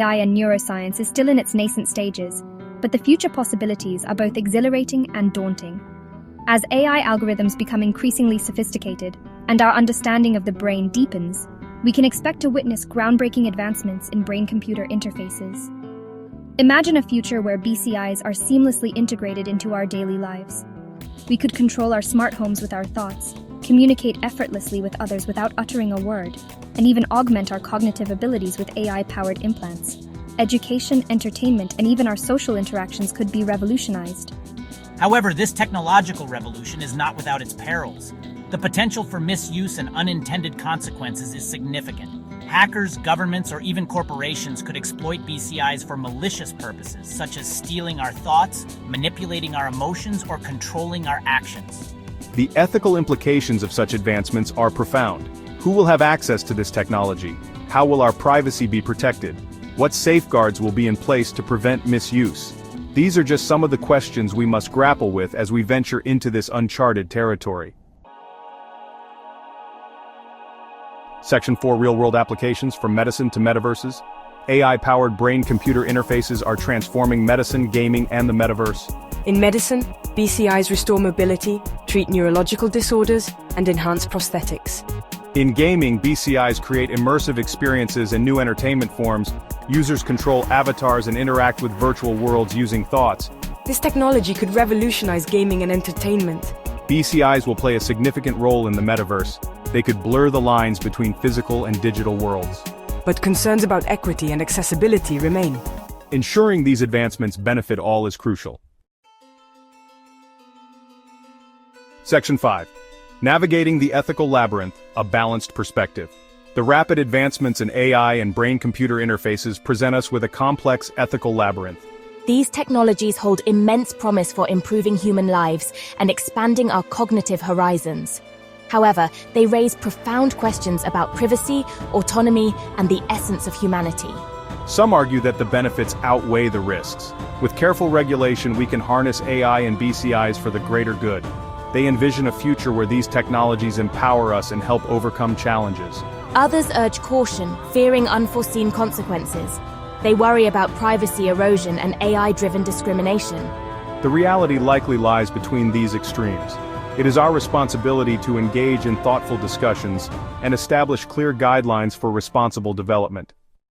AI and neuroscience is still in its nascent stages, but the future possibilities are both exhilarating and daunting. As AI algorithms become increasingly sophisticated and our understanding of the brain deepens, we can expect to witness groundbreaking advancements in brain-computer interfaces. Imagine a future where BCIs are seamlessly integrated into our daily lives. We could control our smart homes with our thoughts, communicate effortlessly with others without uttering a word, and even augment our cognitive abilities with AI-powered implants. Education, entertainment, and even our social interactions could be revolutionized. However, this technological revolution is not without its perils. The potential for misuse and unintended consequences is significant. Hackers, governments, or even corporations could exploit BCIs for malicious purposes, such as stealing our thoughts, manipulating our emotions, or controlling our actions. The ethical implications of such advancements are profound. Who will have access to this technology? How will our privacy be protected? What safeguards will be in place to prevent misuse? These are just some of the questions we must grapple with as we venture into this uncharted territory. Section 4: Real-world applications from medicine to metaverses. AI-powered brain-computer interfaces are transforming medicine, gaming, and the metaverse. In medicine, BCIs restore mobility, treat neurological disorders, and enhance prosthetics. In gaming, BCIs create immersive experiences and new entertainment forms. Users control avatars and interact with virtual worlds using thoughts. This technology could revolutionize gaming and entertainment. BCIs will play a significant role in the metaverse. They could blur the lines between physical and digital worlds. But concerns about equity and accessibility remain. Ensuring these advancements benefit all is crucial. Section 5. Navigating the ethical labyrinth, a balanced perspective. The rapid advancements in AI and brain-computer interfaces present us with a complex ethical labyrinth. These technologies hold immense promise for improving human lives and expanding our cognitive horizons. However, they raise profound questions about privacy, autonomy, and the essence of humanity. Some argue that the benefits outweigh the risks. With careful regulation, we can harness AI and BCIs for the greater good. They envision a future where these technologies empower us and help overcome challenges. Others urge caution, fearing unforeseen consequences. They worry about privacy erosion and AI-driven discrimination. The reality likely lies between these extremes. It is our responsibility to engage in thoughtful discussions and establish clear guidelines for responsible development.